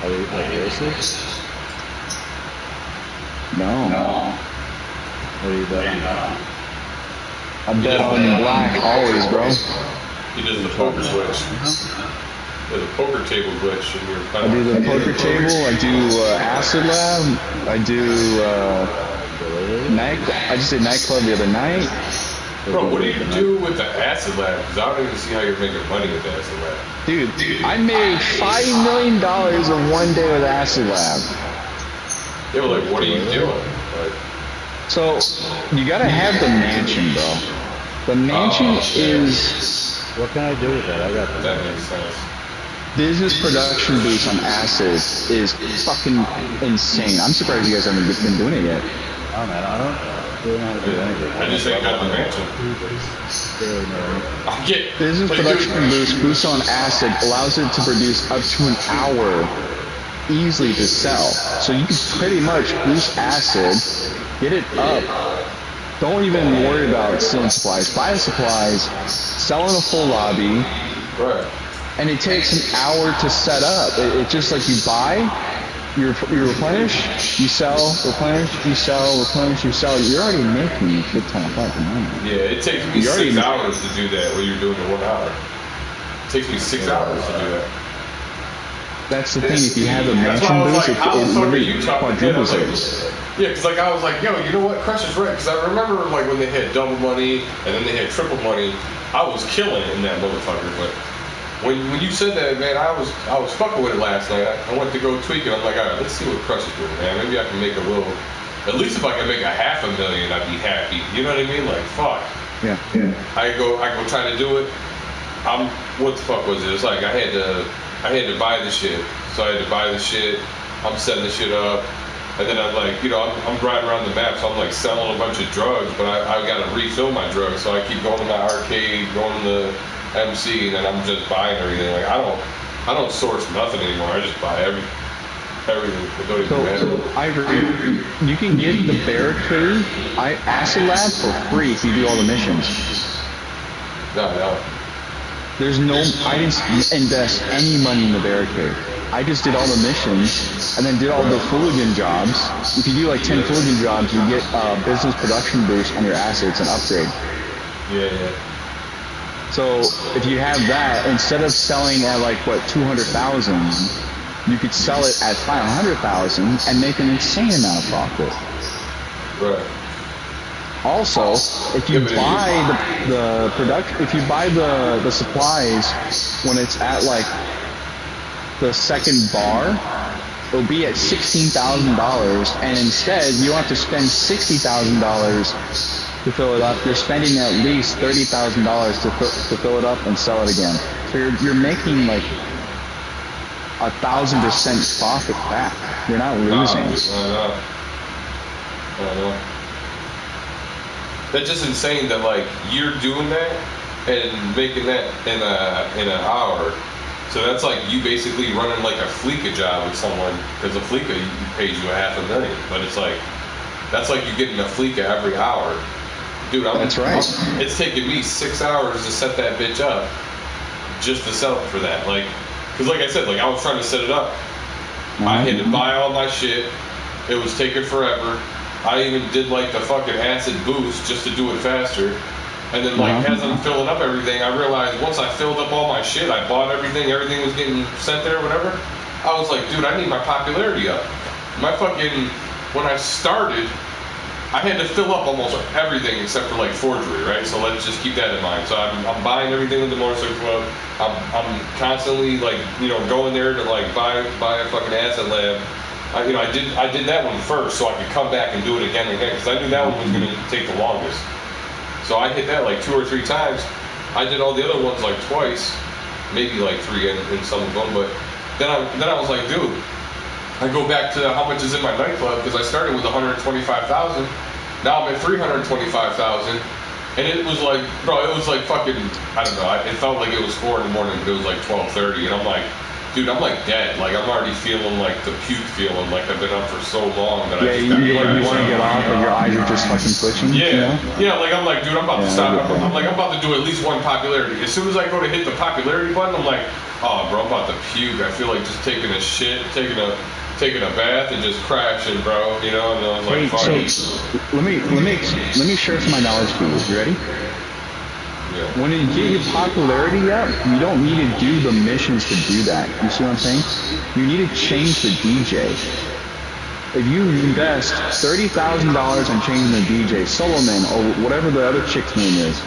Are they like races? No. What do you bet on? I bet on black always, bro. He does the poker glitch. There's a poker table glitch in your I do the poker table. I do acid lab. I do night. I just did nightclub the other night. Bro, what do you do with the acid lab? Because I don't even see how you're making money with the acid lab. Dude, I made $5 million in one day with acid lab. Yeah, but like, what are you doing? Like, so you gotta have the mansion, bro. The mansion is. What can I do with that? I got that makes sense. Business production boost on acid is fucking insane. I'm surprised you guys haven't been doing it yet. Oh man, I don't really know how to do anything. I just ain't got the mansion. I'll get business like, production boost on acid allows it to produce up to an hour easily to sell. So you can pretty much boost acid, get it up. Don't even worry about selling supplies. Buy the supplies, sell in a full lobby. Right. And it takes an hour to set up. It's just like you buy, you replenish, you sell, replenish, you sell, replenish, you sell. You're already making a good ton of fucking money. Yeah, it takes me 6 hours to do that when you're doing it 1 hour. It takes me 6 hours to do that. That's the thing, if you have a mansion boost, it really quadruples it. Yeah, because like I was like, yo, you know what, Crush is right. Because I remember like when they had double money and then they had triple money, I was killing it in that motherfucker, but when you said that, man, I was fucking with it last night. I went to go tweak it. I'm like, all right, let's see what Crush is doing, man. Maybe I can make a little. At least if I can make a $500,000, I'd be happy. You know what I mean? Like, fuck. Yeah. I go try to do it. What the fuck was it? It's like I had to buy the shit. So I had to buy the shit. I'm setting the shit up. And then I'm like, you know, I'm driving around the map, so I'm like selling a bunch of drugs, but I got to refill my drugs. So I keep going to my arcade, going to the MC, and then I'm just buying everything. Like I don't source nothing anymore. I just buy everything. So I agree. You can get the barricade acid lab for free if you do all the missions. No. There's no. I didn't invest any money in the barricade. I just did all the missions and then did all the Fooligan jobs. If you do like 10 Fooligan jobs, you get business production boost on your assets and upgrade. Yeah. So if you have that, instead of selling at like what 200,000, you could sell it at 500,000 and make an insane amount of profit. Right. Also, if you buy the production, if you buy the supplies when it's at like the second bar, it'll be at $16,000, and instead you don't have to spend $60,000 to fill it up. You're spending at least $30,000 to fill it up and sell it again. So you're making like 1,000% profit back. You're not losing. I know. That's just insane that like you're doing that and making that in an hour. So that's like you basically running like a Fleeka job with someone, because a Fleeka pays you $500,000, but it's like that's like you getting a Fleeka every hour, dude. That's right. It's taking me 6 hours to set that bitch up, just to sell it for that. Like, because like I said, like I was trying to set it up. I had to buy all my shit. It was taking forever. I even did like the fucking acid boost just to do it faster. And then, like, as I'm filling up everything, I realized once I filled up all my shit, I bought everything was getting sent there or whatever. I was like, dude, I need my popularity up. When I started, I had to fill up almost everything except for, like, forgery, right? So let's just keep that in mind. So I'm buying everything with the Motorcycle Club. I'm constantly, like, you know, going there to, like, buy a fucking acid lab. I did that one first so I could come back and do it again and again, because I knew that one was going to take the longest. So I hit that like 2 or 3 times. I did all the other ones like twice, maybe like 3 in some of them. But then I was like, dude, I go back to how much is in my nightclub, because I started with 125,000. Now I'm at 325,000, and it was like, bro, it was like fucking, I don't know. It felt like it was 4 in the morning, but it was like 12:30, and I'm like, dude, I'm like dead. Like I'm already feeling like the puke feeling. Like I've been up for so long that I just you want to get off, and your eyes are just fucking twitching. Yeah, you know? yeah. Like I'm like, dude, I'm about to stop. I'm like, I'm about to do at least one popularity. As soon as I go to hit the popularity button, I'm like, oh, bro, I'm about to puke. I feel like just taking a shit, taking a bath, and just crashing, bro. You know? And I was like, fuck. So let me share some of my knowledge with you. You ready? Yeah. When you get your popularity up, you don't need to do the missions to do that. You see what I'm saying? You need to change the DJ. If you invest $30,000 on changing the DJ, Solomon, or whatever the other chick's name is,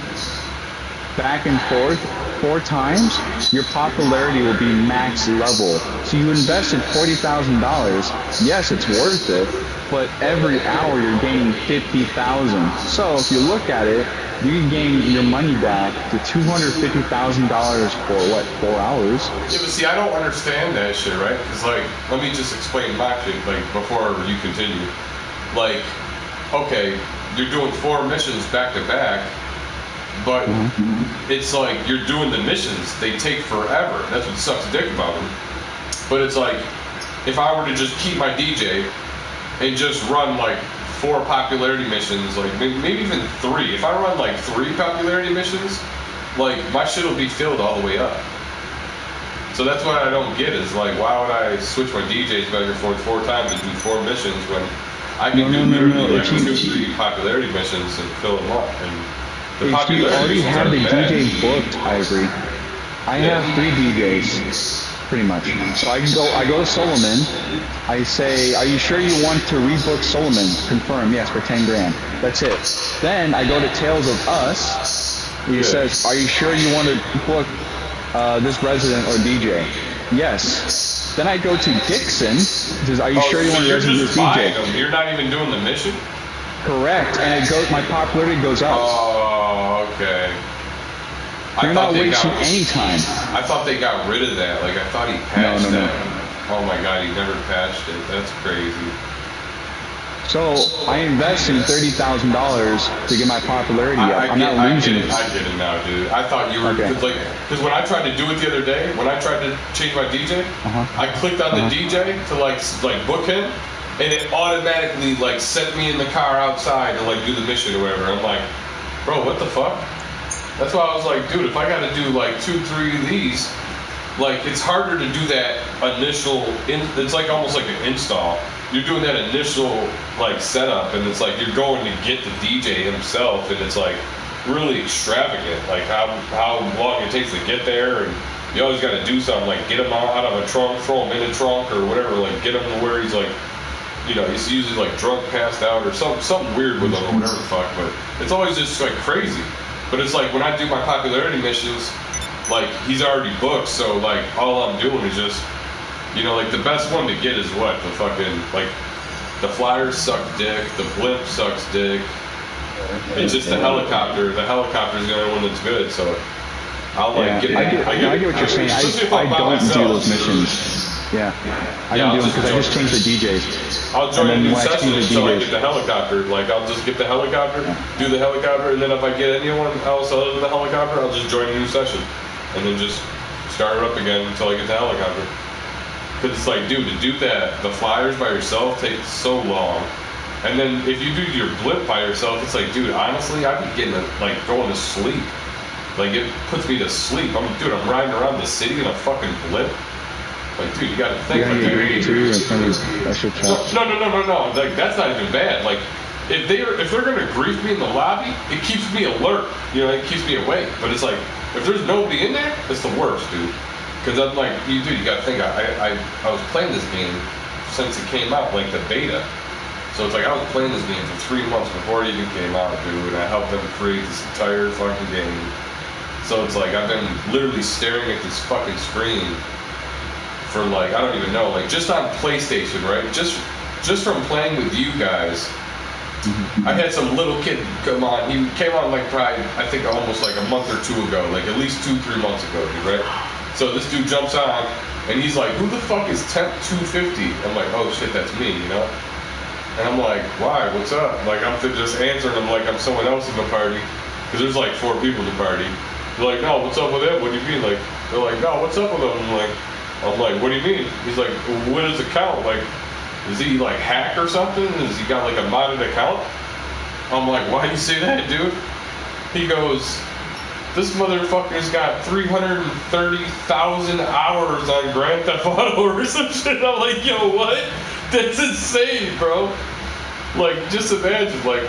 back and forth 4 times, your popularity will be max level. So you invested $40,000. Yes, it's worth it, but every hour you're gaining 50,000. So if you look at it, you can gain your money back to $250,000 for what, 4 hours? Yeah, but see, I don't understand that shit, right? Because like, let me just explain my shit, like before you continue. Like, okay, you're doing 4 missions back to back, but it's like you're doing the missions. They take forever. That's what sucks dick about them. But it's like, if I were to just keep my DJ and just run like 4 popularity missions, like maybe even 3. If I run like 3 popularity missions, like my shit will be filled all the way up. So that's what I don't get is like, why would I switch my DJs back and forth 4 times and do 4 missions when I can do literally like 2-3 popularity missions and fill them up? And the if you already have the DJ booked, Ivory, I have 3 DJs. Pretty much. So I go to Solomon. I say, are you sure you want to rebook Solomon? Confirm, yes, for 10 grand. That's it. Then I go to Tales of Us. He says, are you sure you want to book this resident or DJ? Yes. Then I go to Dixon. He says, are you sure you want to resident this DJ? Them. You're not even doing the mission? Correct. And it goes. My popularity goes up. Oh, okay. You're not wasting any time. I thought they got rid of that. Like, I thought he patched that. Oh my god, he never patched it. That's crazy. So, I invest in $30,000 to get my popularity up. I'm not losing. I get it now, dude. I thought you were, because when I tried to do it the other day, when I tried to change my DJ, I clicked on the DJ to like book him, and it automatically like sent me in the car outside to like do the mission or whatever. I'm like, bro, what the fuck? That's why I was like, dude, if I got to do like 2-3 of these, like it's harder to do that initial. It's like almost like an install. You're doing that initial like setup, and it's like you're going to get the DJ himself, and it's like really extravagant. Like how long it takes to get there, and you always got to do something like get him out of a trunk, throw him in a trunk or whatever. Like get him to where he's like, you know, he's usually like drunk, passed out, or something weird with him or whatever the fuck. But it's always just like crazy. But it's like when I do my popularity missions, like he's already booked, so like all I'm doing is just, you know, like the best one to get is what? The fucking, like, the flyers suck dick, the blimp sucks dick, it's just the helicopter. The helicopter is the only one that's good, so I'll like get I get what you're saying. I don't do those missions. Yeah, I don't do them because I just change the DJs. I'll join a new session until I get the helicopter. Like, I'll just get the helicopter, do the helicopter, and then if I get anyone else other than the helicopter, I'll just join a new session. And then just start it up again until I get the helicopter. Because it's like, dude, to do that, the flyers by yourself takes so long. And then if you do your blimp by yourself, it's like, dude, honestly, I'd be getting, like, going to sleep. Like, it puts me to sleep. I'm riding around the city in a fucking blimp. Like, dude, you gotta think. No. Like, that's not even bad. Like, if they're gonna grief me in the lobby, it keeps me alert. You know, it keeps me awake. But it's like, if there's nobody in there, it's the worst, dude. Because I'm like, you gotta think. I was playing this game since it came out, like the beta. So it's like I was playing this game for 3 months before it even came out, dude. And I helped them create this entire fucking game. So it's like I've been literally staring at this fucking screen for like, I don't even know, like just on PlayStation, right? Just from playing with you guys, I had some little kid come on. He came on like probably, I think almost like a month or 2 ago, like at least 2-3 months ago, dude, right? So this dude jumps on and he's like, who the fuck is Temp 250? I'm like, oh shit, that's me, you know? And I'm like, why? What's up? Like I'm just answering him like I'm someone else in the party, because there's like 4 people in the party. They're like, no, what's up with it? What do you mean? Like, they're like, no, what's up with them? I'm like, I'm like, what do you mean? He's like, what does it count? Like, is he like hack or something? Has he got like a modded account? I'm like, why do you say that, dude? He goes, this motherfucker's got 330,000 hours on Grand Theft Auto or some shit. I'm like, yo, what? That's insane, bro. Like, just imagine, like,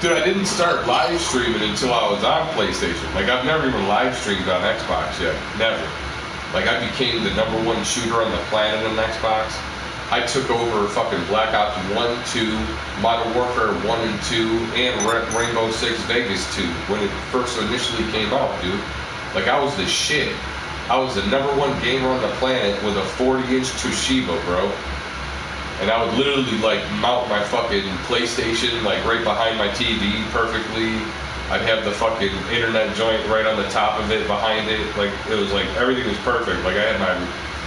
dude, I didn't start live streaming until I was on PlayStation. Like, I've never even live streamed on Xbox yet. Never. Like, I became the #1 shooter on the planet on Xbox. I took over fucking Black Ops 1, 2, Modern Warfare 1 and 2, and Rainbow Six Vegas 2 when it first initially came out, dude. Like, I was the shit. I was the #1 gamer on the planet with a 40-inch Toshiba, bro. And I would literally, like, mount my fucking PlayStation, like, right behind my TV perfectly. I'd have the fucking internet joint right on the top of it, behind it. Like, it was like, everything was perfect. Like, I had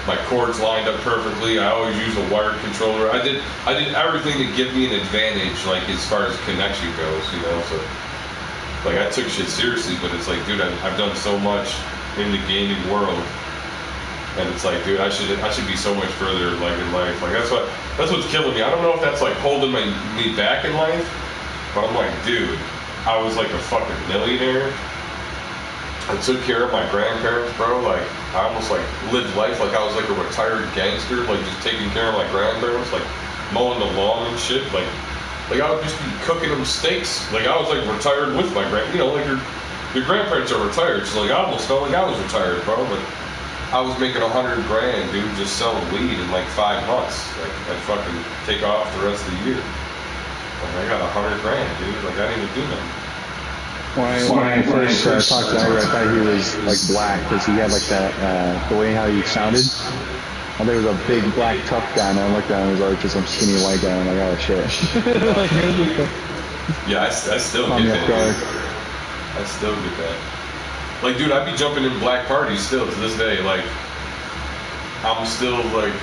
my cords lined up perfectly. I always use a wired controller. I did everything to give me an advantage, like, as far as connection goes, you know? So, like, I took shit seriously, but it's like, dude, I've done so much in the gaming world. And it's like, dude, I should be so much further, like, in life. Like, that's what's killing me. I don't know if that's, like, holding me back in life, but I'm like, dude, I was like a fucking millionaire. I took care of my grandparents, bro. Like, I almost, like, lived life like I was, like, a retired gangster, like, just taking care of my grandparents, like, mowing the lawn and shit. Like I would just be cooking them steaks. Like, I was, like, retired with my you know, like, your grandparents are retired, so, like, I almost felt like I was retired, bro. But I was making $100 grand, dude, just selling weed in, like, 5 months. Like, I'd fucking take off the rest of the year. Like, I got $100 grand, dude. Like, I didn't even do nothing. When I first talked to Ira, I thought he was like black because he had like that, the way how he sounded. And there was a big black tough guy, and I looked at him and he was like just some skinny white guy. I'm like, oh shit. Yeah, I still get that, dude. I still get that. Like, dude, I be jumping in black parties still to this day. Like, I'm still like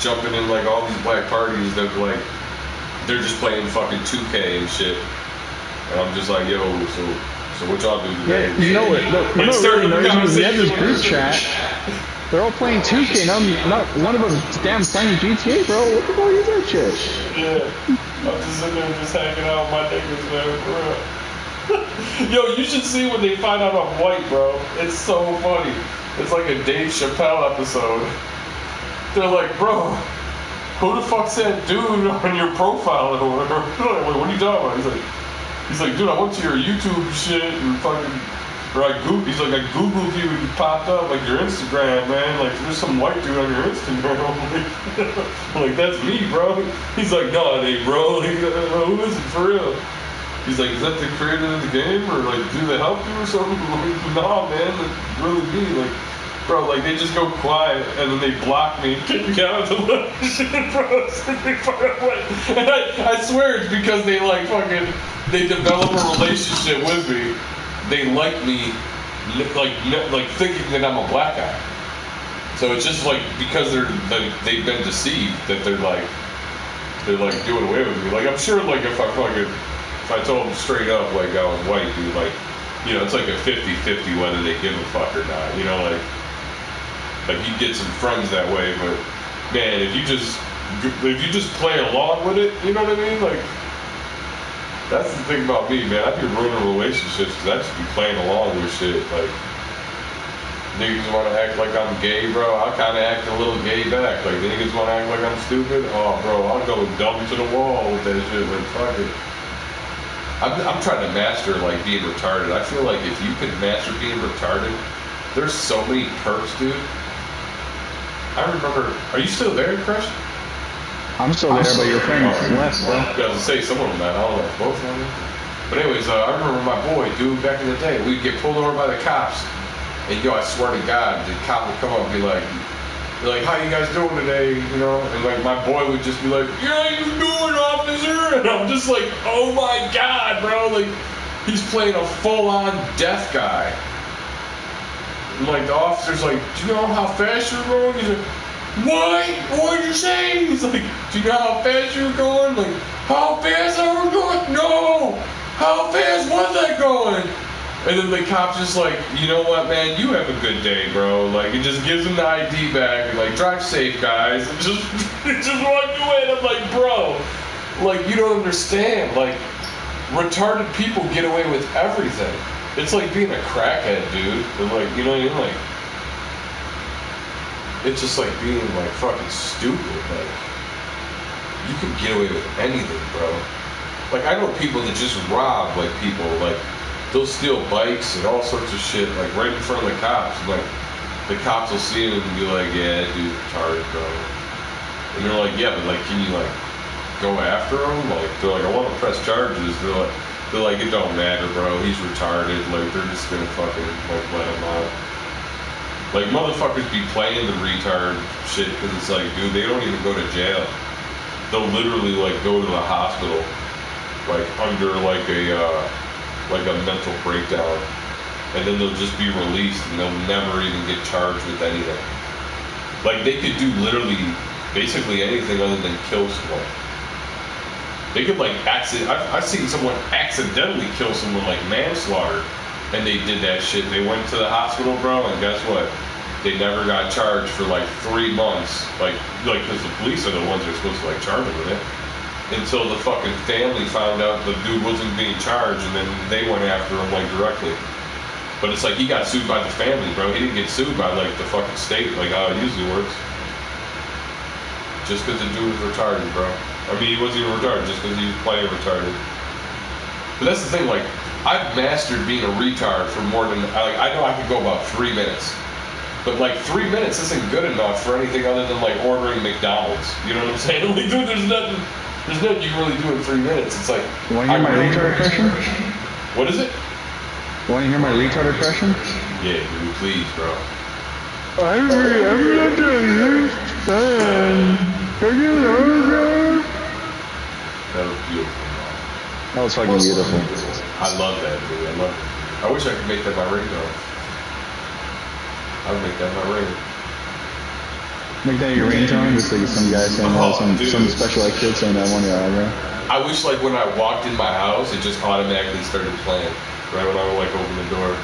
jumping in like all these black parties that like they're just playing fucking 2K and shit. And I'm just like, yo, so what y'all do today? Yeah, you know what? You know what really knows me? We have this group chat. They're all playing 2K. Not one of them damn playing GTA, bro. What the fuck is that shit? Yeah, I'm just sitting there just hanging out with my niggas, man, for real. Yo, you should see when they find out I'm white, bro. It's so funny. It's like a Dave Chappelle episode. They're like, bro, who the fuck's that dude on your profile or whatever? Like, what are you talking about? He's like, dude, I went to your YouTube shit and fucking, or he's like, I Googled you and you popped up, like, your Instagram, man. Like, there's some white dude on your Instagram. I'm like, that's me, bro. He's like, no, it ain't, bro. Like, who is it for real? He's like, is that the creator of the game? Or, like, do they help you or something? I'm like, nah, man, that's really me. Like, bro, like, they just go quiet and then they block me and kick me out of the shit, bro. And I swear it's because they, like, fucking, they develop a relationship with me. They like me, like thinking that I'm a black guy. So it's just like because they've been deceived that they're like doing away with me. Like, I'm sure, like, if I told them straight up like I was white, dude, like, you know, it's like a 50-50 whether they give a fuck or not. You know, like you get some friends that way, but man, if you just play along with it, you know what I mean? Like, that's the thing about me, man. I be ruining relationships because I just be playing along with shit. Like, niggas want to act like I'm gay, bro. I'll kind of act a little gay back. Like, niggas want to act like I'm stupid. Oh, bro, I'll go dumb to the wall with that shit. Like, fuck it. I'm trying to master, like, being retarded. I feel like if you could master being retarded, there's so many perks, dude. I remember. Are you still there, Chris? I'm still there, but your friend left, bro. I was gonna say some of them, man. I don't know if both of them. But anyways, I remember my boy, dude, back in the day, we'd get pulled over by the cops, and yo, I swear to God, the cop would come up and be like, how you guys doing today? You know, and like my boy would just be like, yeah, you doing, officer? And I'm just like, oh my God, bro, like he's playing a full-on deaf guy. And like the officer's like, do you know how fast you're going? He's like, what? What'd you say? He's like, do you know how fast you're going? Like, how fast are we going? No! How fast was I going? And then the cop's just like, you know what, man, you have a good day, bro. Like, it just gives him the ID back and like, drive safe, guys. And just, just walked away. And I'm like, bro, like, you don't understand. Like, retarded people get away with everything. It's like being a crackhead, dude. They're like, you know what I mean? Like, it's just like being like fucking stupid. Like, you can get away with anything, bro. Like, I know people that just rob like people, like they'll steal bikes and all sorts of shit, like right in front of the cops. Like, the cops will see him and be like, yeah, that dude's retarded, bro. And they're like, yeah, but like, can you like go after him? Like, they're like, I want to press charges. They're like, it don't matter, bro. He's retarded. Like, they're just gonna fucking like let him out. Like, motherfuckers be playing the retard shit because it's like, dude, they don't even go to jail. They'll literally like go to the hospital, like under like a mental breakdown, and then they'll just be released and they'll never even get charged with anything. Like, they could do literally basically anything other than kill someone. They could like I've seen someone accidentally kill someone, like manslaughter, and they did that shit. They went to the hospital, bro, and guess what? They never got charged for like 3 months. Like, because the police are the ones that are supposed to like charge them with it. Until the fucking family found out the dude wasn't being charged, and then they went after him like directly. But it's like he got sued by the family, bro. He didn't get sued by like the fucking state, like how it usually works. Just because the dude was retarded, bro. I mean, he wasn't even retarded, just because he was playing retarded. But that's the thing, like, I've mastered being a retard for more than, like, I know I could go about 3 minutes. But like 3 minutes isn't good enough for anything other than like ordering McDonald's. You know what I'm saying? Like, dude, there's nothing you can really do in 3 minutes. It's like, You want to hear my retard impression? What is it? You want to hear my retard impression? Yeah, dude, please, bro. I'm not doing That was beautiful. That was fucking beautiful. I love that, dude. I love it. I wish I could make that my ringtone. I would make that my ring. Make that your ringtone, just like some guy saying that, some special like kid saying that one your eyebrow. I wish like when I walked in my house, it just automatically started playing right when I would like open the door.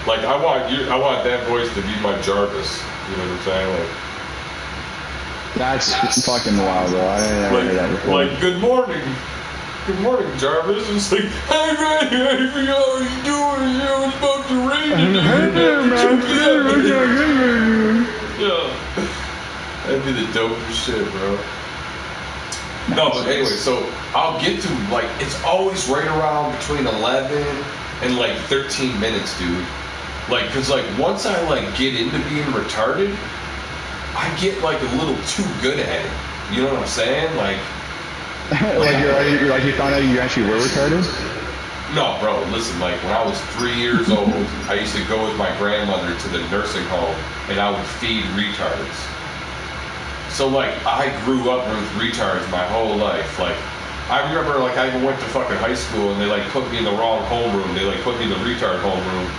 Like, I want that voice to be my Jarvis. You know what I'm saying? Like, that's fucking wild, bro. I didn't ever hear that before. Like, good morning, Jarvis. It's like, hey man, how are you doing? Yeah, it's about to rain. Hey there, man. Yeah, that'd be the dopest shit, bro. No, but anyway, so I'll get to, like, it's always right around between 11 and like 13 minutes, dude. Like, cause like once I like get into being retarded, I get like a little too good at it. You know what I'm saying? Like like you found out you actually were retarded? No, bro, listen, like when I was 3 years old, I used to go with my grandmother to the nursing home and I would feed retards. So like I grew up with retards my whole life. Like, I remember like I even went to fucking high school and they like put me in the wrong homeroom. They like put me in the retard homeroom.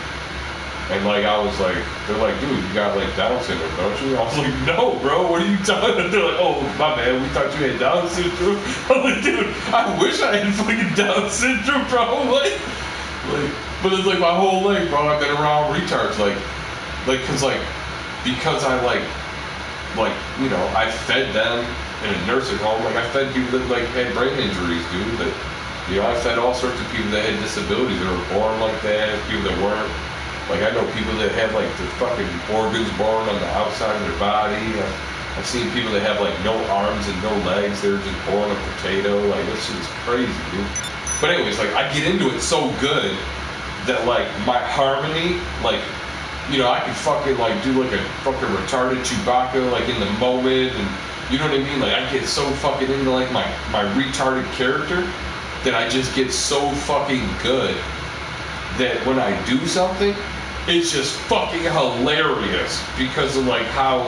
And like I was like, they're like, dude, you got like Down syndrome, don't you? I was like, no, bro, what are you talking about? They're like, oh, my bad, we thought you had Down syndrome. I'm like, dude, I wish I had fucking Down syndrome, bro. Like, but it's like my whole life, bro, I've been around retards, because I like, you know, I fed them in a nursing home. Like, I fed people that like had brain injuries, dude. That, you know, I fed all sorts of people that had disabilities that were born like that, people that weren't. Like, I know people that have, like, their fucking organs born on the outside of their body. I've seen people that have, like, no arms and no legs. They're just born a potato. Like, this shit is crazy, dude. But anyways, like, I get into it so good that, like, my harmony, like, you know, I can fucking, like, do, like, a fucking retarded Chewbacca, like, in the moment. And, you know what I mean? Like, I get so fucking into, like, my retarded character that I just get so fucking good that when I do something, it's just fucking hilarious because of like how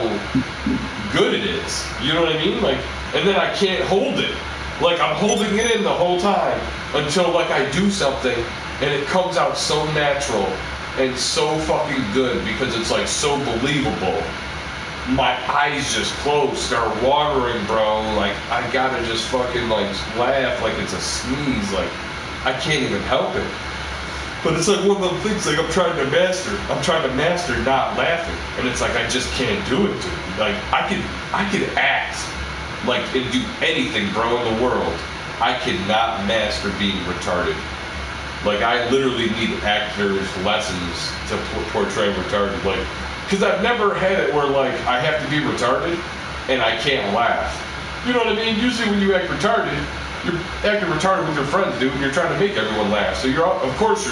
good it is. You know what I mean? Like, and then I can't hold it. Like, I'm holding it in the whole time until like I do something and it comes out so natural and so fucking good because it's like so believable. My eyes just close, start watering, bro. Like, I gotta just fucking like laugh like it's a sneeze. Like, I can't even help it. But it's like one of them things like I'm trying to master not laughing. And it's like I just can't do it, dude. Like I could act like and do anything, bro, in the world. I cannot master being retarded. Like I literally need actors lessons to portray retarded. Like, because I've never had it where like I have to be retarded and I can't laugh. You know what I mean? Usually when you act retarded, you're acting retarded with your friends, dude, and you're trying to make everyone laugh. So of course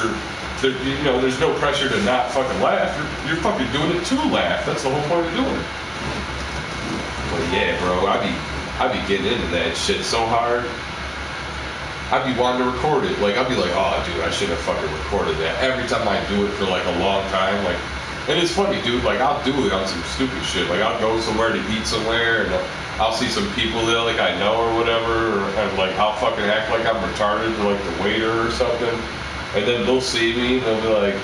there's no pressure to not fucking laugh. You're fucking doing it to laugh. That's the whole point of doing it. But yeah, bro, I be getting into that shit so hard. I'd be wanting to record it. Like, I'd be like, oh, dude, I should have fucking recorded that. Every time I do it for, like, a long time, like, and it's funny, dude, like, I'll do it on some stupid shit. Like, I'll go somewhere to eat somewhere, and I'll see some people there, like, I know or whatever, and, like, I'll fucking act like I'm retarded to, like, the waiter or something, and then they'll see me, and they'll be like,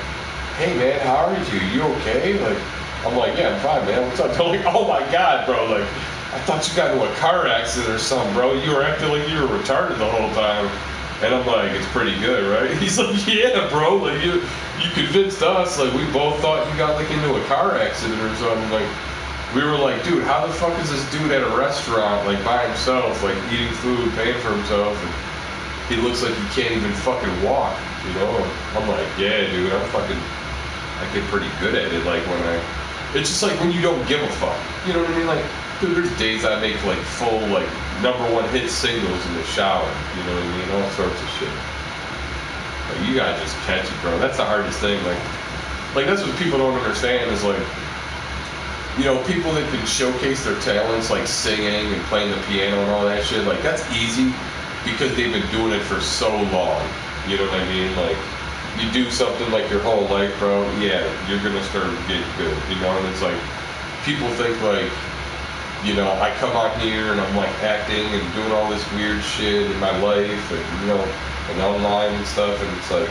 hey, man, how are you? You okay? Like, I'm like, yeah, I'm fine, man. What's up? They're like, oh, my God, bro, like, I thought you got into a car accident or something, bro. You were acting like you were retarded the whole time. And I'm like, it's pretty good, right? He's like, yeah, bro. Like, you convinced us. Like, we both thought you got, like, into a car accident or something. Like, we were like, dude, how the fuck is this dude at a restaurant, like, by himself, like, eating food, paying for himself, and he looks like he can't even fucking walk, you know? And I'm like, yeah, dude, I get pretty good at it. Like, it's just like when you don't give a fuck. You know what I mean? Like, dude, there's days I make like full like #1 hit singles in the shower. You know what I mean? All sorts of shit. Like, you gotta just catch it, bro. That's the hardest thing. Like that's what people don't understand is like, you know, people that can showcase their talents like singing and playing the piano and all that shit. Like that's easy because they've been doing it for so long. You know what I mean? Like you do something like your whole life, bro. Yeah, you're gonna start getting good. You know, and it's like people think like, you know, I come on here and I'm like acting and doing all this weird shit in my life and, you know, and online and stuff. And it's like,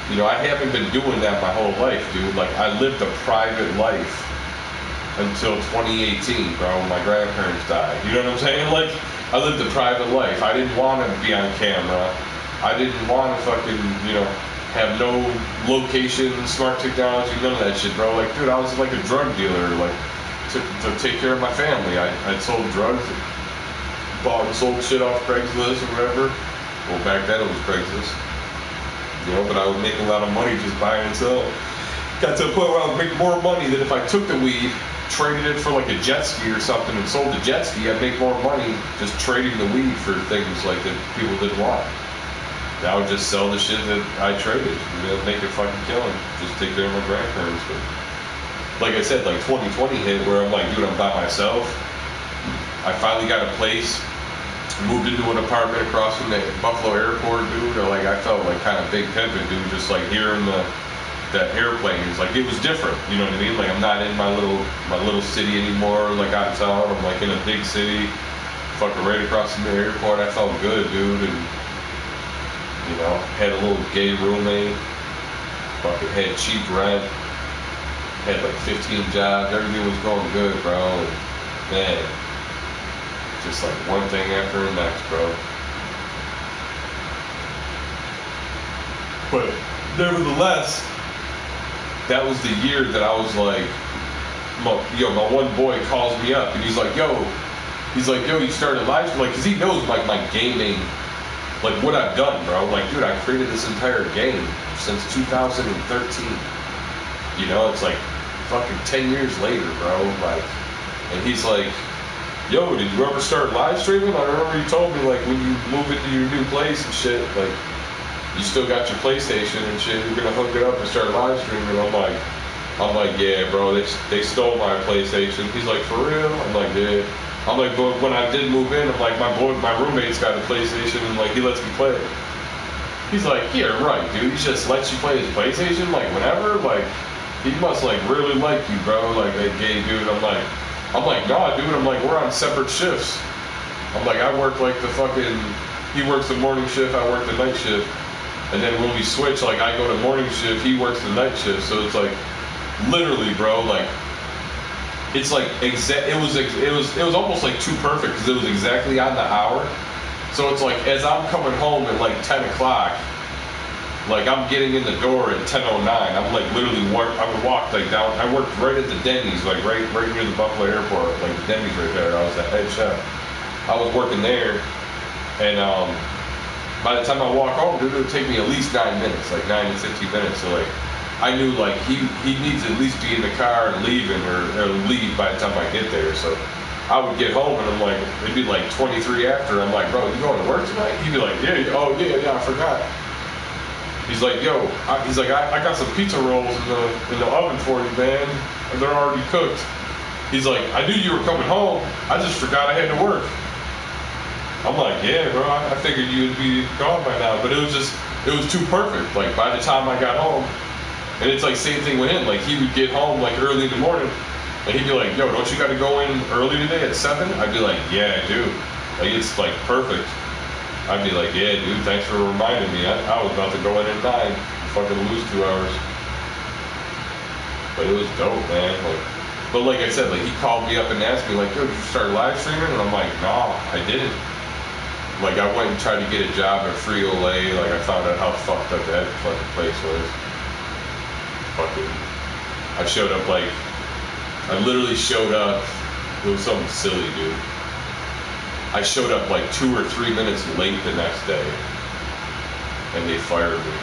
you know, I haven't been doing that my whole life, dude. Like, I lived a private life until 2018, bro, when my grandparents died. You know what I'm saying? Like, I lived a private life. I didn't want to be on camera. I didn't want to fucking, you know, have no location, smart technology, none of that shit, bro. Like, dude, I was like a drug dealer, like, to take care of my family. I sold drugs, bought and sold shit off Craigslist or whatever. Well, back then it was Craigslist. You know, but I would make a lot of money just buying and selling. Got to a point where I would make more money than if I took the weed, traded it for like a jet ski or something and sold the jet ski. I'd make more money just trading the weed for things like that people didn't want. I would just sell the shit that I traded, you know, make a fucking killing, just take care of my grandparents. But like I said, like 2020 hit where I'm like, dude, I'm by myself. I finally got a place, moved into an apartment across from the Buffalo airport, dude. Or like I felt like kind of big pimpin', dude, just like hearing that airplanes. Like it was different, you know what I mean? Like I'm not in my little city anymore, like out of town. I'm like in a big city, fucking right across from the airport. I felt good, dude, and you know, had a little gay roommate, fucking had cheap rent. Had like 15 jobs, everything was going good, bro. And man, just like one thing after the next, bro. But nevertheless, that was the year that I was like, my one boy calls me up and he's like, yo, you started live stream, like, cause he knows like my gaming, like what I've done, bro. Like, dude, I created this entire game since 2013. You know, it's like fucking 10 years later, bro. Like, and he's like, yo, did you ever start live streaming? I remember you told me, like, when you move into your new place and shit, like, you still got your PlayStation and shit, you're gonna hook it up and start live streaming. I'm like, yeah, bro, they stole my PlayStation. He's like, for real? I'm like, yeah. I'm like, but when I did move in, I'm like, my roommate's got a PlayStation and like he lets me play it. He's like, yeah, right, dude. He just lets you play his PlayStation like whenever. Like, he must like really like you, bro. Like that gay dude. I'm like, nah, dude. I'm like, we're on separate shifts. I'm like, I work like the fucking. He works the morning shift. I work the night shift. And then when we switch, like I go to morning shift, he works the night shift. So it's like, literally, bro. Like, it's like It was almost like too perfect because it was exactly on the hour. So it's like as I'm coming home at like 10 o'clock, Like I'm getting in the door at 10:09. I'm like literally I would walk like down. I worked right at the Denny's, like right near the Buffalo Airport, like the Denny's right there. I was the head chef. I was working there, and by the time I walk home, dude, it would take me at least 9 minutes, like 9 to 15 minutes. So like I knew like he needs to at least be in the car and leaving or leave by the time I get there. So I would get home and I'm like, it'd be like 23 after. I'm like, bro, you going to work tonight? He'd be like, yeah, oh yeah, I forgot. He's like, yo, I got some pizza rolls in the oven for you, man. And they're already cooked. He's like, I knew you were coming home. I just forgot I had to work. I'm like, yeah, bro, I figured you'd be gone by now. But it was too perfect. Like, by the time I got home, and it's like same thing with him. Like, he would get home like early in the morning, and he'd be like, yo, don't you got to go in early today at 7? I'd be like, yeah, I do. Like, it's like perfect. I'd be like, yeah, dude, thanks for reminding me. I was about to go in at 9, fucking lose 2 hours. But it was dope, man. But like I said, like he called me up and asked me, like, yo, did you start live streaming? And I'm like, no, I didn't. Like I went and tried to get a job at Frito-Lay. Like I found out how fucked up that fucking place was. Fucking, I showed up like, I literally showed up. It was something silly, dude. I showed up like 2 or 3 minutes late the next day, and they fired me.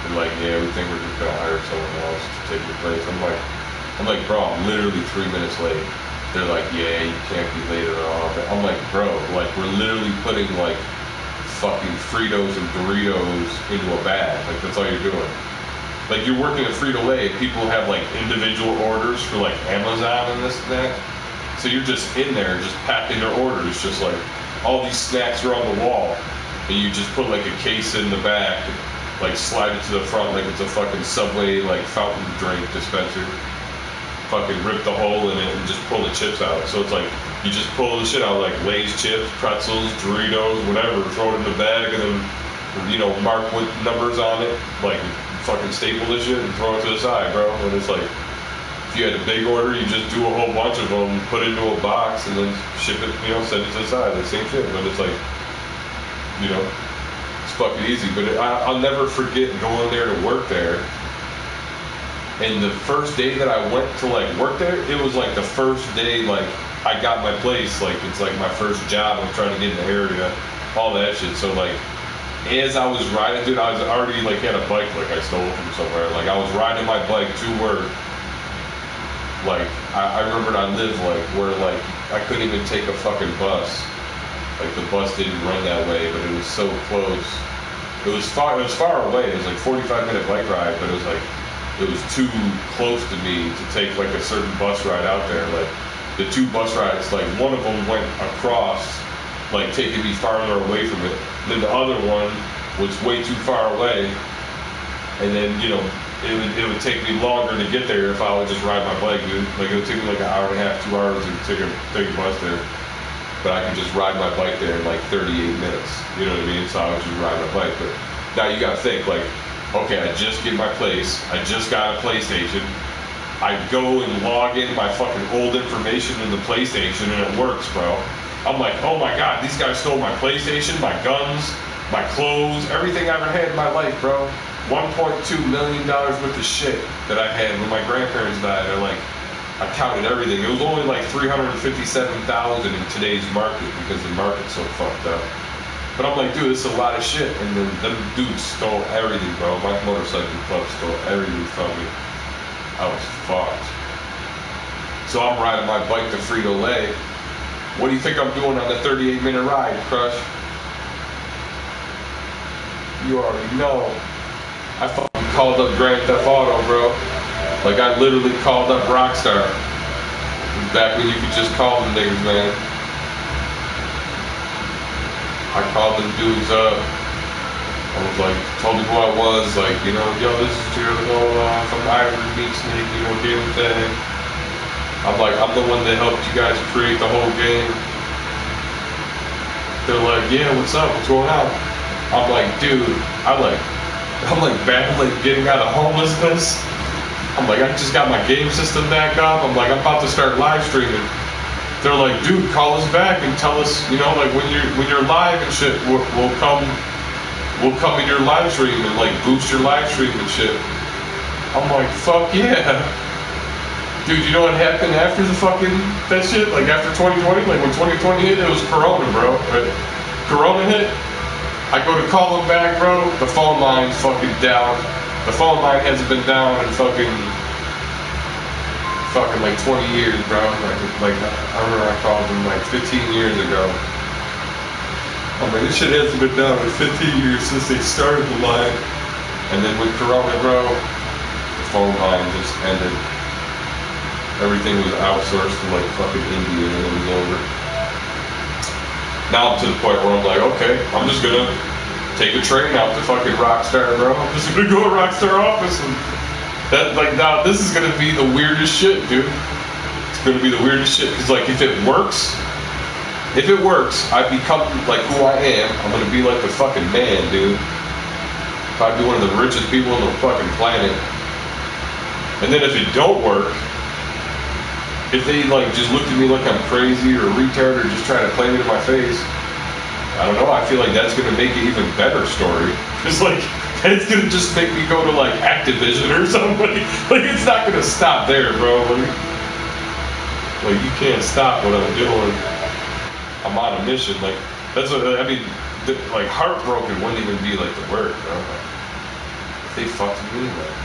They're like, yeah, we think we're just gonna hire someone else to take your place. I'm like, bro, I'm literally 3 minutes late. They're like, yeah, you can't be late at all. I'm like, bro, like we're literally putting like fucking Fritos and Doritos into a bag. Like that's all you're doing. Like you're working at Frito-Lay, people have like individual orders for like Amazon and this and that. So you're just in there, just packing their orders, just like all these snacks are on the wall, and you just put like a case in the back, like slide it to the front like it's a fucking Subway like fountain drink dispenser. Fucking rip the hole in it and just pull the chips out. So it's like you just pull the shit out like Lay's chips, pretzels, Doritos, whatever, throw it in the bag, and then mark with numbers on it, like fucking staple this shit and throw it to the side, bro. And it's like, if you had a big order, you just do a whole bunch of them, put it into a box, and then ship it, send it to the side. The same shit, but it's like, it's fucking easy. But I'll never forget going there to work there. And the first day that I went to like work there, it was like the first day like I got my place. Like it's like my first job. I'm trying to get in the area, all that shit. So like, as I was riding, dude, I was already like had a bike like I stole from somewhere. Like I was riding my bike to work. Like, I remembered I lived, like, where, like, I couldn't even take a fucking bus. Like, the bus didn't run that way, but it was so close. It was far away. It was, like, 45-minute bike ride, but it was, like, it was too close to me to take, like, a certain bus ride out there. Like, the 2 bus rides, like, one of them went across, like, taking me farther away from it. And then the other one was way too far away. And then, it would take me longer to get there if I would just ride my bike, dude. Like, it would take me like an hour and a half, 2 hours to take a bus there. But I could just ride my bike there in like 38 minutes. You know what I mean? So I would just ride my bike. But now you gotta think, like, okay, I just get my place. I just got a PlayStation. I go and log in my fucking old information in the PlayStation and it works, bro. I'm like, oh my God, these guys stole my PlayStation, my guns, my clothes, everything I ever had in my life, bro. $1.2 million worth of shit that I had when my grandparents died. I counted everything. It was only like $357,000 in today's market because the market's so fucked up. But I'm like, dude, this is a lot of shit. And then them dudes stole everything, bro. My motorcycle club stole everything from me. I was fucked. So I'm riding my bike to Frito-Lay. What do you think I'm doing on the 38-minute ride, Crush? You already know. I fucking called up Grand Theft Auto, bro. Like, I literally called up Rockstar. Back when you could just call them niggas, man. I called them dudes up. I was like, told them who I was, like, yo, this is Jericho from Ivory Meat Snake, game thing. I'm like, I'm the one that helped you guys create the whole game. They're like, yeah, what's up? What's going on? I'm like, dude, I'm battling getting out of homelessness. I'm like, I just got my game system back up. I'm like, I'm about to start live streaming. They're like, dude, call us back and tell us, like when you're live and shit, we'll come we'll come in your live stream and like boost your live stream and shit. I'm like, fuck yeah. Dude, you know what happened after the fucking, that shit? Like after 2020? Like when 2020 hit, it was Corona, bro. Right? Corona hit, I go to call them back, bro. The phone line's fucking down. The phone line hasn't been down in fucking like 20 years, bro. Like I remember I called them like 15 years ago. I'm like, this shit hasn't been down in 15 years since they started the line. And then with Corona, bro, the phone line just ended. Everything was outsourced to like fucking India and it was over. Now I'm to the point where I'm like, okay, I'm just gonna take a train out to fucking Rockstar, bro. I'm just gonna go to Rockstar office and that, like, now this is gonna be the weirdest shit, dude. It's gonna be the weirdest shit, cause like if it works, I become like who I am. I'm gonna be like the fucking man, dude. I'd be one of the richest people on the fucking planet. And then if it don't work, if they like just look at me like I'm crazy or a retard or just try to claim it in my face, I don't know, I feel like that's gonna make it even better story. It's like, it's gonna just make me go to like Activision or something. Like it's not gonna stop there, bro. Like you can't stop what I'm doing. I'm on a mission. Like that's what I mean. Like heartbroken wouldn't even be like the word, bro. Like, if they fucked me, like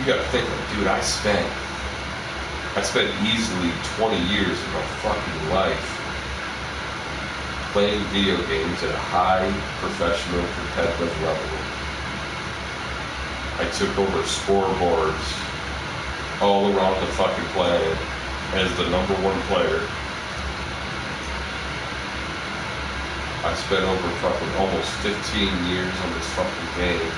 you gotta think, like, dude, I spent easily 20 years of my fucking life playing video games at a high professional competitive level. I took over scoreboards all around the fucking planet as the #1 player. I spent over fucking almost 15 years on this fucking game.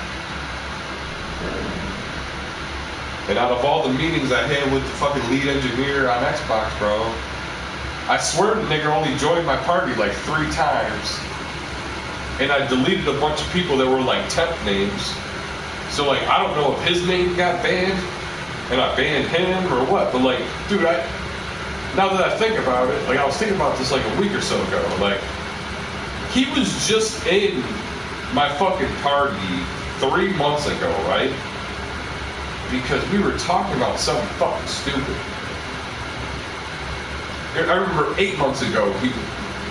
And out of all the meetings I had with the fucking lead engineer on Xbox, bro, I swear the nigga only joined my party like 3 times. And I deleted a bunch of people that were like temp names. So like, I don't know if his name got banned and I banned him or what, but like, dude, now that I think about it, like I was thinking about this like a week or so ago, like, he was just in my fucking party 3 months ago, right? Because we were talking about something fucking stupid. I remember 8 months ago,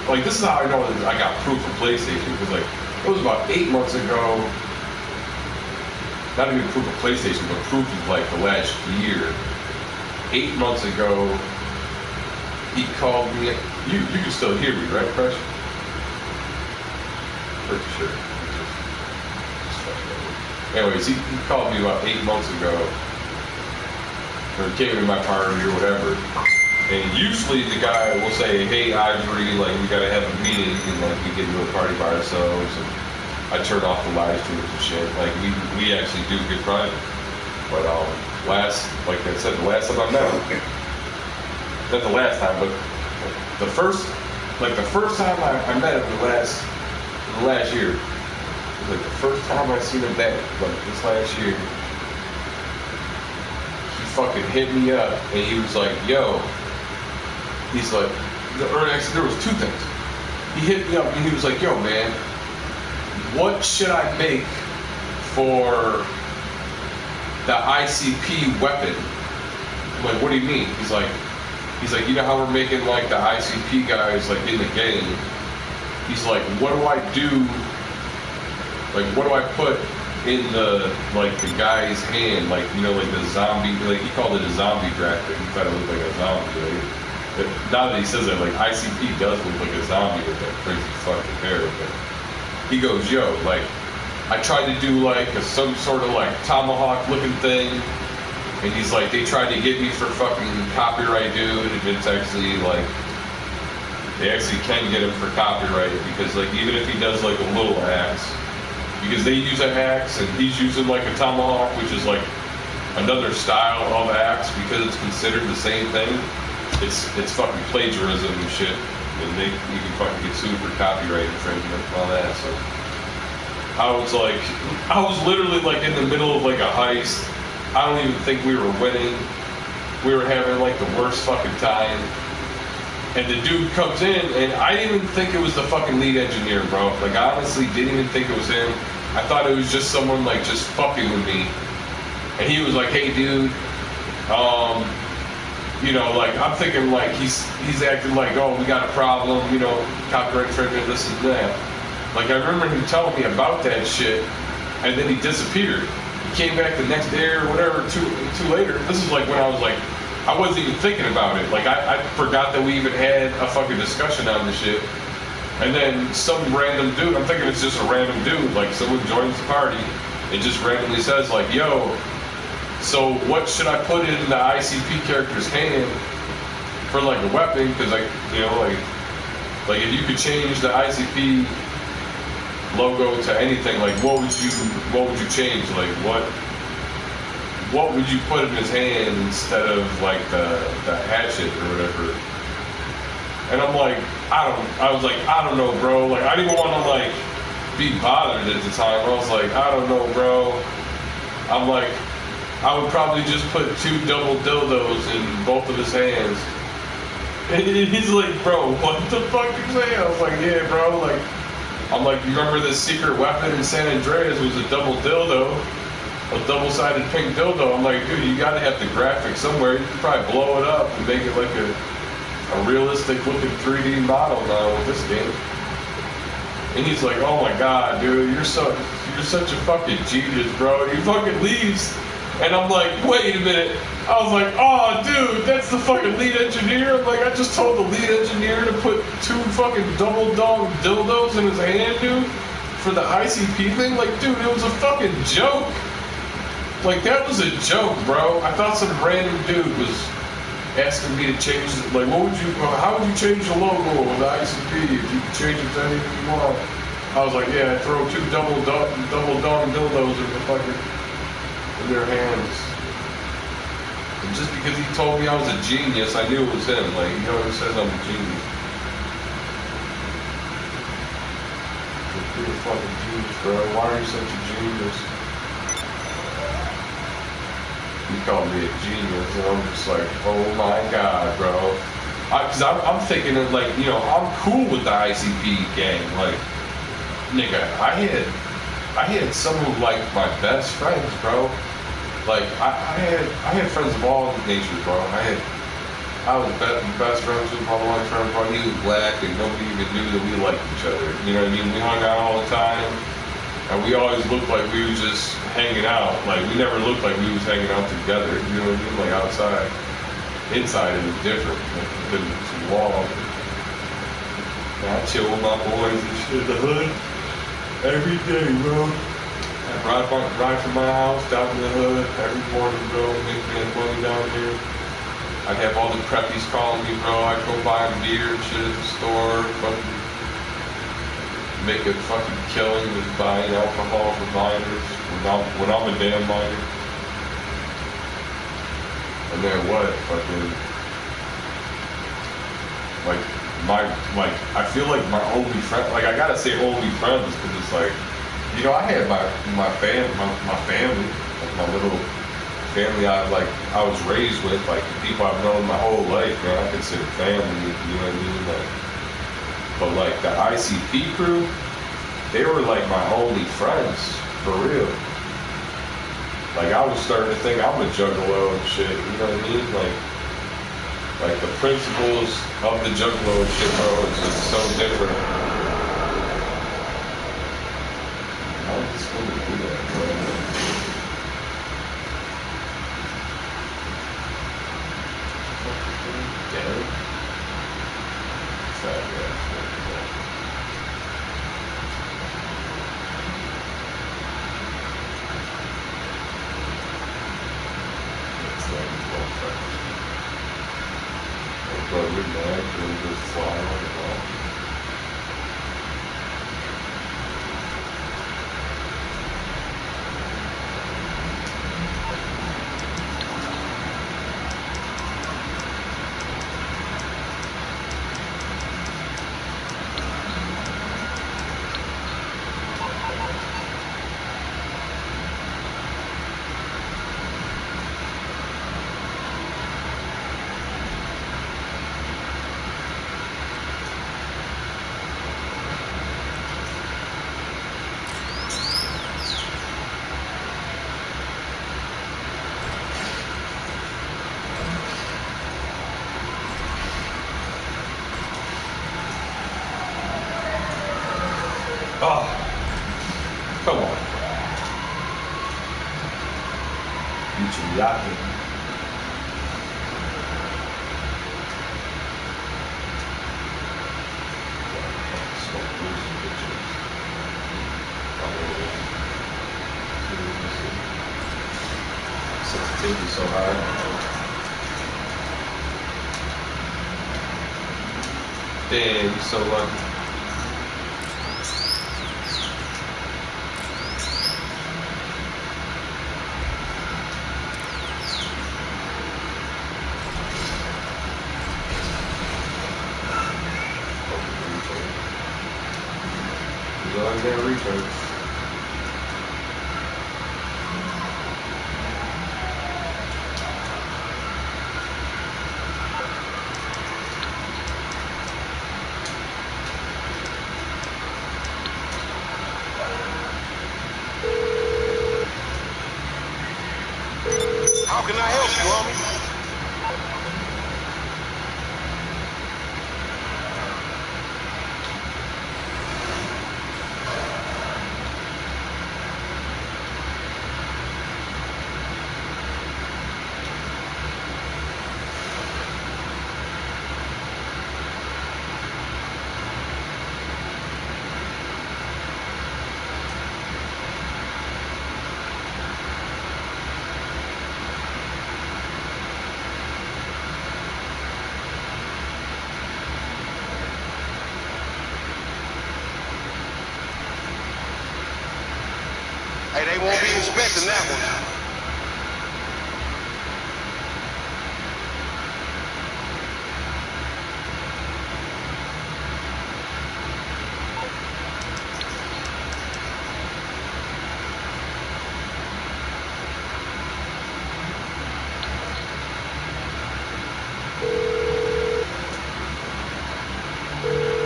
like this is how I know that I got proof of PlayStation, because like, it was about 8 months ago, not even proof of PlayStation, but proof of like the last year. 8 months ago, he called me, you can still hear me, right, Fresh? Pretty sure. Anyways, he called me about 8 months ago, or came into my party or whatever, and usually the guy will say, hey Ivory, like we gotta have a meeting, and like we get into a party by ourselves, and I turn off the live streams and shit, like we actually do get private. But like I said, the last time I met him, not the last time, but the first time I met him the last year, like the first time I seen him back, like this last year, he fucking hit me up and he was like, yo, he's like, or actually there was 2 things. He hit me up and he was like, yo man, what should I make for the ICP weapon? I'm like, what do you mean? He's like, you know how we're making like the ICP guys like in the game? He's like, what do I do? Like, what do I put in the guy's hand? Like, you know, like the zombie, like he called it a zombie graphic. He thought it looked like a zombie. Like, now that he says that, like ICP does look like a zombie with that crazy fucking hair. But he goes, yo, like, I tried to do like some sort of like tomahawk looking thing. And he's like, they tried to get me for fucking copyright, dude. And it's actually like, they actually can get him for copyright because like, even if he does like a little axe, because they use an axe and he's using like a tomahawk, which is like another style of axe, because it's considered the same thing. It's fucking plagiarism and shit, and you can fucking get sued for copyright infringement and all that. So I was literally like in the middle of like a heist. I don't even think we were winning. We were having like the worst fucking time. And the dude comes in, and I didn't even think it was the fucking lead engineer, bro. Like, I honestly didn't even think it was him. I thought it was just someone like just fucking with me. And he was like, hey dude, you know, like I'm thinking like he's acting like, oh, we got a problem, you know, copyright infringement, this and that. Like I remember him telling me about that shit, and then he disappeared. He came back the next day or whatever, two later. This is like when I was like, I wasn't even thinking about it. Like I forgot that we even had a fucking discussion on this shit. And then some random dude, I'm thinking it's just a random dude, like someone joins the party and just randomly says like, yo, so what should I put in the ICP character's hand for like a weapon? Because like, you know, like if you could change the ICP logo to anything, like what would you change? Like what would you put in his hand instead of like the hatchet or whatever? And I'm like, I was like, I don't know, bro. Like I didn't want to like be bothered at the time. I was like, I don't know, bro. I'm like, I would probably just put 2 double dildos in both of his hands. And he's like, bro, what the fuck you say? I was like, yeah, bro. Like, I'm like, you remember this secret weapon in San Andreas was a double dildo, a double-sided pink dildo. I'm like, dude, you gotta have the graphics somewhere. You could probably blow it up and make it like a realistic-looking 3D model now with this game. And he's like, oh my god, dude, you're such a fucking genius, bro. And he fucking leaves. And I'm like, wait a minute. I was like, oh, dude, that's the fucking lead engineer. I'm like, I just told the lead engineer to put 2 fucking double dog dildos in his hand, dude, for the ICP thing. Like, dude, it was a fucking joke. Like, that was a joke, bro. I thought some random dude was asking me to change it. Like, how would you change the logo of the ICP if you could change it to anything you want? I was like, yeah, throw 2 double dog dildos in the fucking in their hands. And just because he told me I was a genius, I knew it was him. Like, he always says I'm a genius. Like, you're a fucking genius, bro. Why are you such a genius? He called me a genius, and I'm just like, oh my god, bro. Because I'm thinking of like, you know, I'm cool with the ICP gang. Like, nigga, I had some of like my best friends, bro. Like I had friends of all natures, bro. I was best friends with my one friend, bro. He was black, and nobody even knew that we liked each other. You know what I mean? We hung out all the time, and we always looked like we was just hanging out. Like we never looked like we was hanging out together. You know what I mean? Like outside, inside it was different. Like within the wall. And I chill with my boys and shit in the hood every day, bro. Ride from my house down to the hood every morning, bro. Make me money down here. I'd have all the preppies calling me, bro. I'd go buy them beer and shit at the store. Fucking make a fucking killing with buying alcohol for minors when I'm a damn minor. And then what? Fucking I feel like my only friend. Like I gotta say only friends because it's like. You know, I had my family, like my little family I was raised with, like the people I've known my whole life, man. I consider family, you know what I mean? Like, but like the ICP crew, they were like my only friends, for real. Like I was starting to think I'm a juggalo and shit, you know what I mean? Like the principles of the juggalo and shit, bro, is just so different. Oh, come on. Michiyaki. Sensitivity so high. Damn, you so lucky. Go ahead and research. How can I help you, homie? Hey, they won't be expecting that one.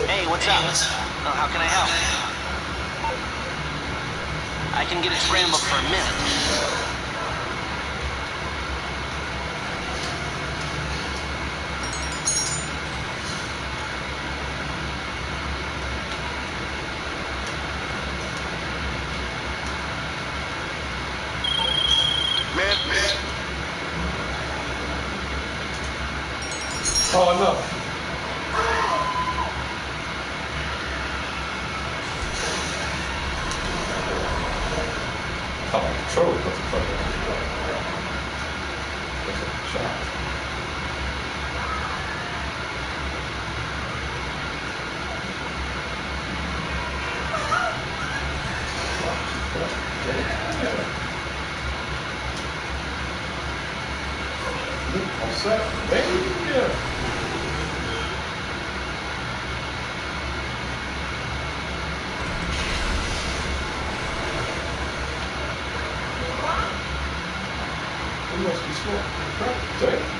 Hey, what's up? How can I help? I can get it scrambled for a minute. Man, Oh, no. How about control? What the fuck? That's a shot. All set. Thank you. You must be smoking crack. Thank you.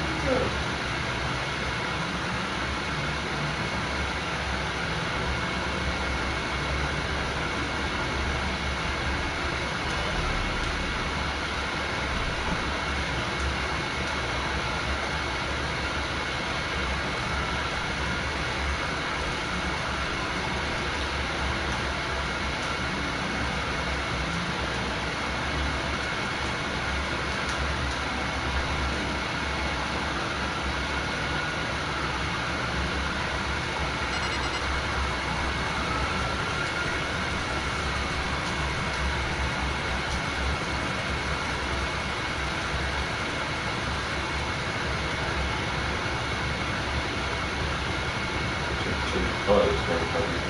Oh, it's very funny.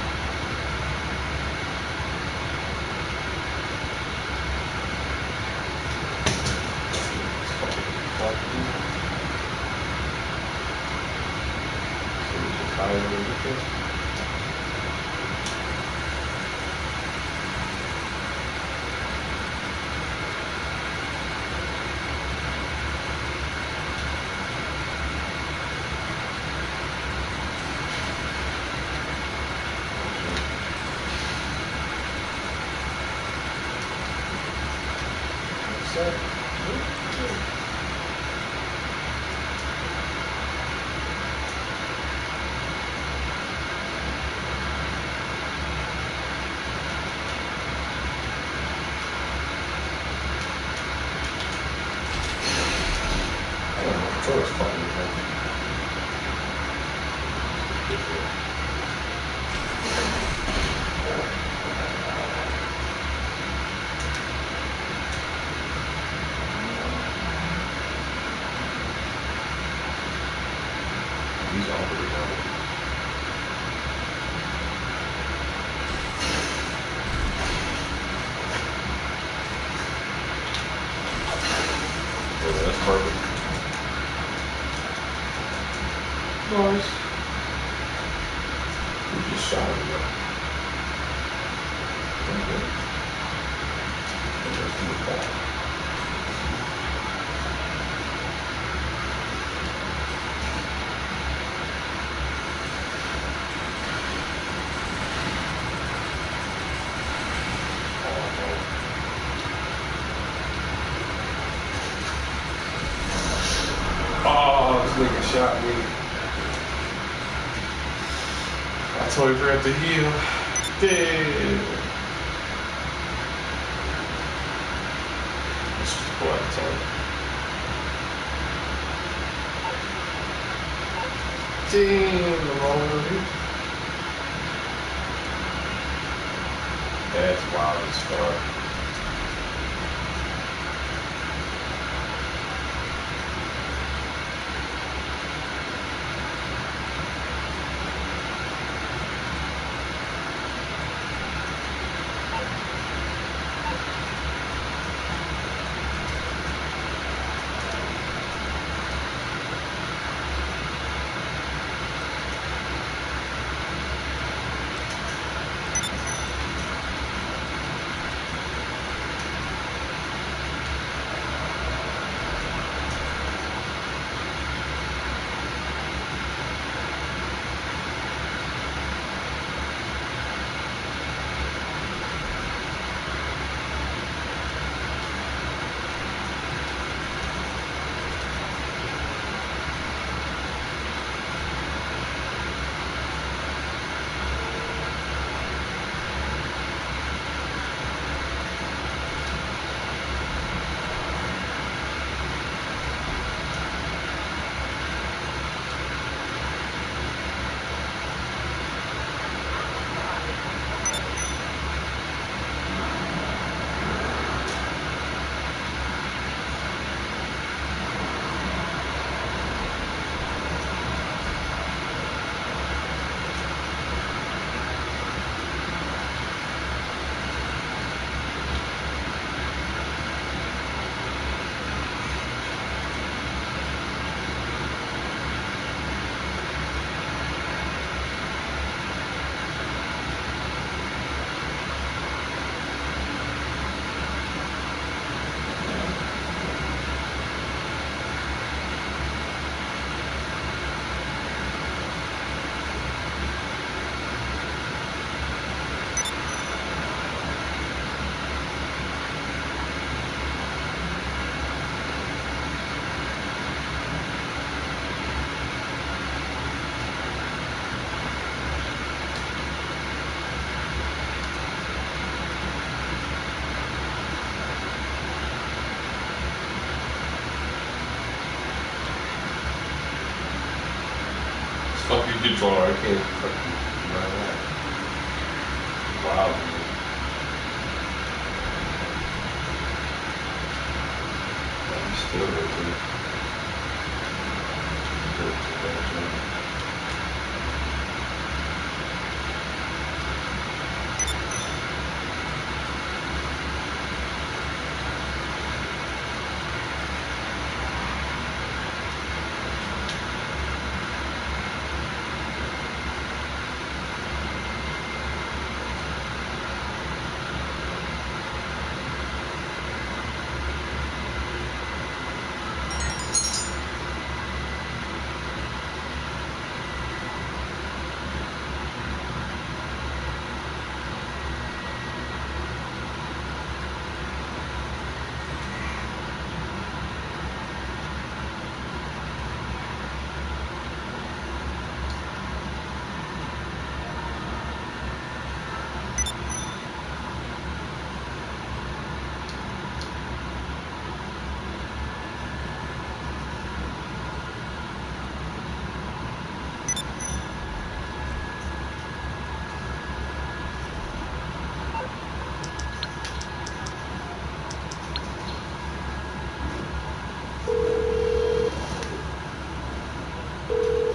He's all pretty well. Yeah, that's perfect. Nice. We just shot him though. Okay. Let's do that. Oh, this nigga shot me. I totally forgot to heal. Damn. Let's just pull out the tank. Damn, the roller. That's wild as fuck. Fucking controller, I can't fucking run that. Wow, man. I'm still rotating.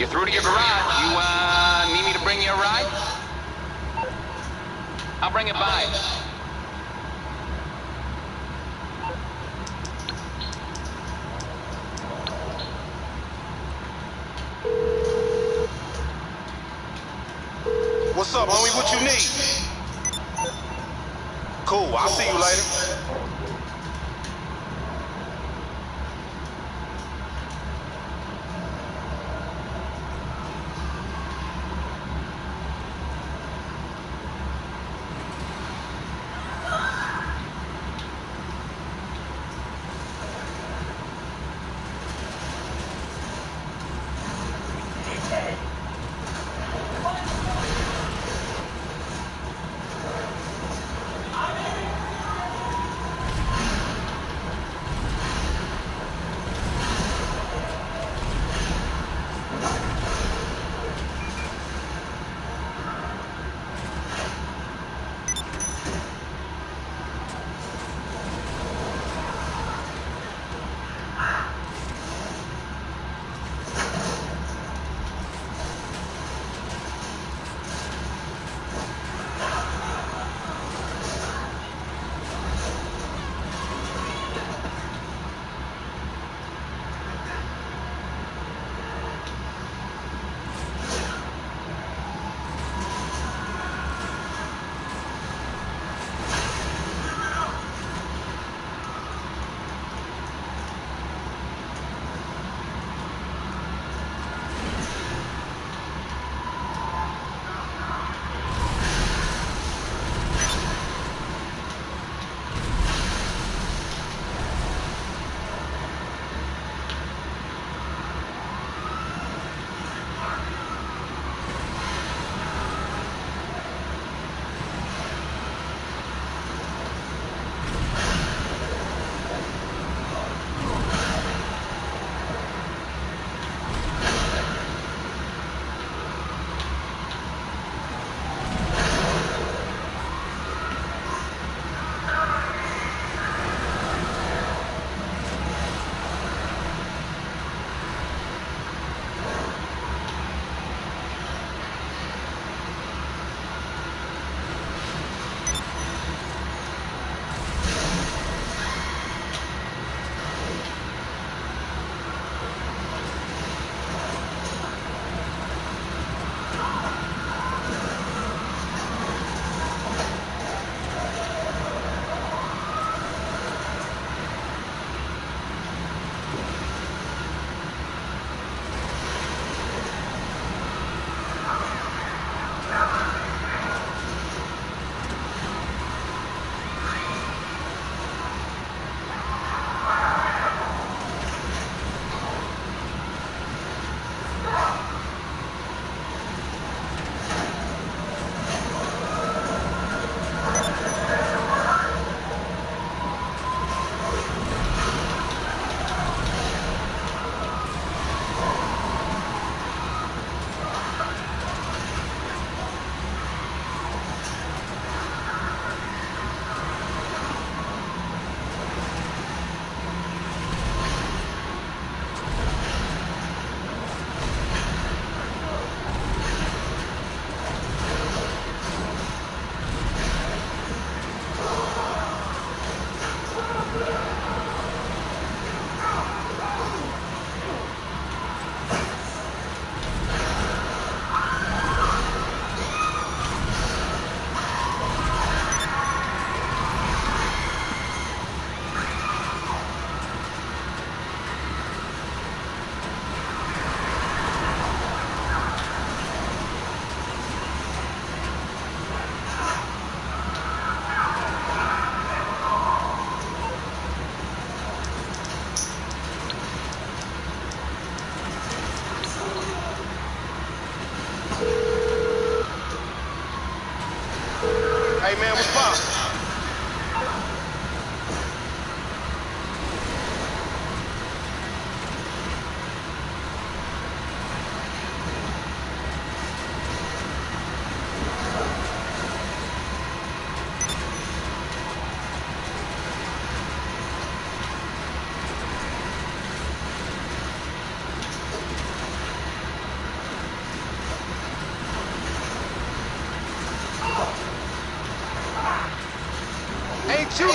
You're through to your garage. You, need me to bring you a ride? I'll bring it by. What's up, homie? What you need? Cool, I'll see you later.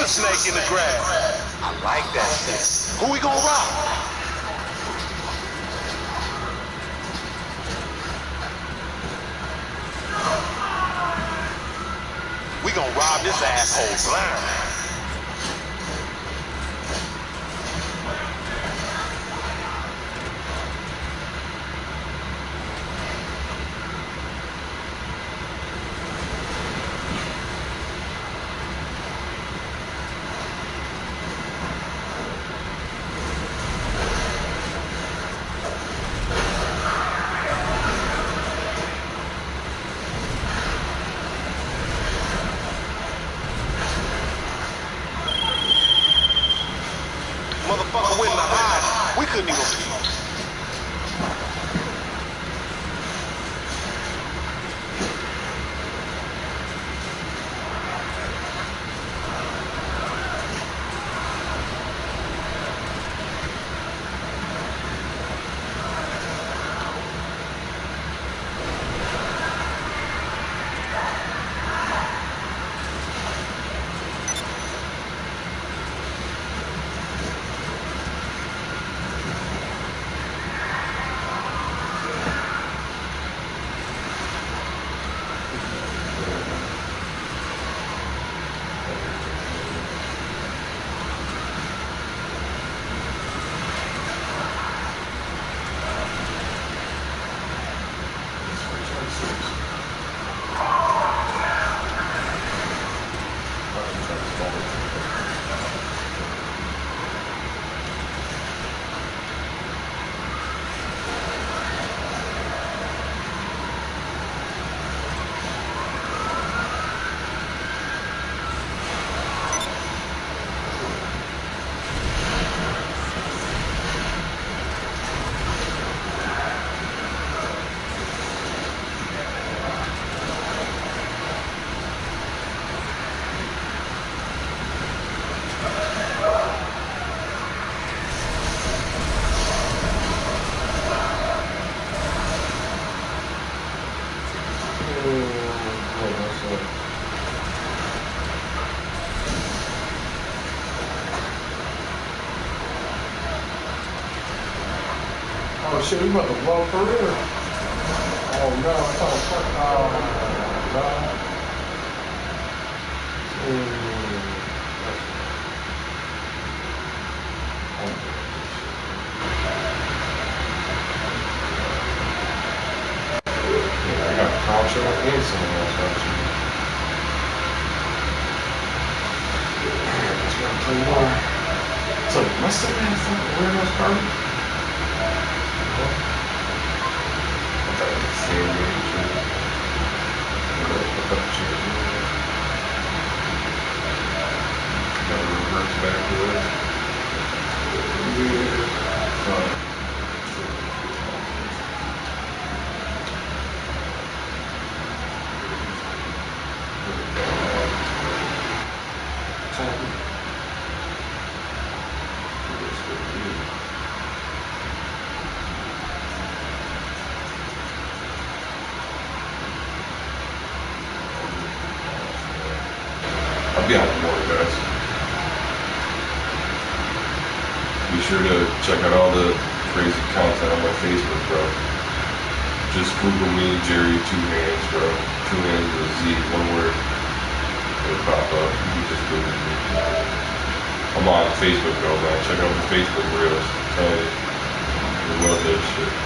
a snake in the grass. I like that shit. Who we gonna rob? We gonna rob this asshole blind. Motherfucker went in the hide. We couldn't even see. Oh shit, we about to blow for real. Oh no, it's all fuck. Oh my god. Yeah, I got a crouch up and someone else watching me. I'll tell you why. So, my stepdad fucking weird ass car. I'll be on more, guys. Be sure to check out all the crazy content on my Facebook, bro. Just Google me, Jerry, 2 hands, bro. 2 hands with a Z, 1 word. It'll pop up. You can just Google me. I'm on Facebook, though, man. Check out the Facebook reels. I'm telling you. You love that shit.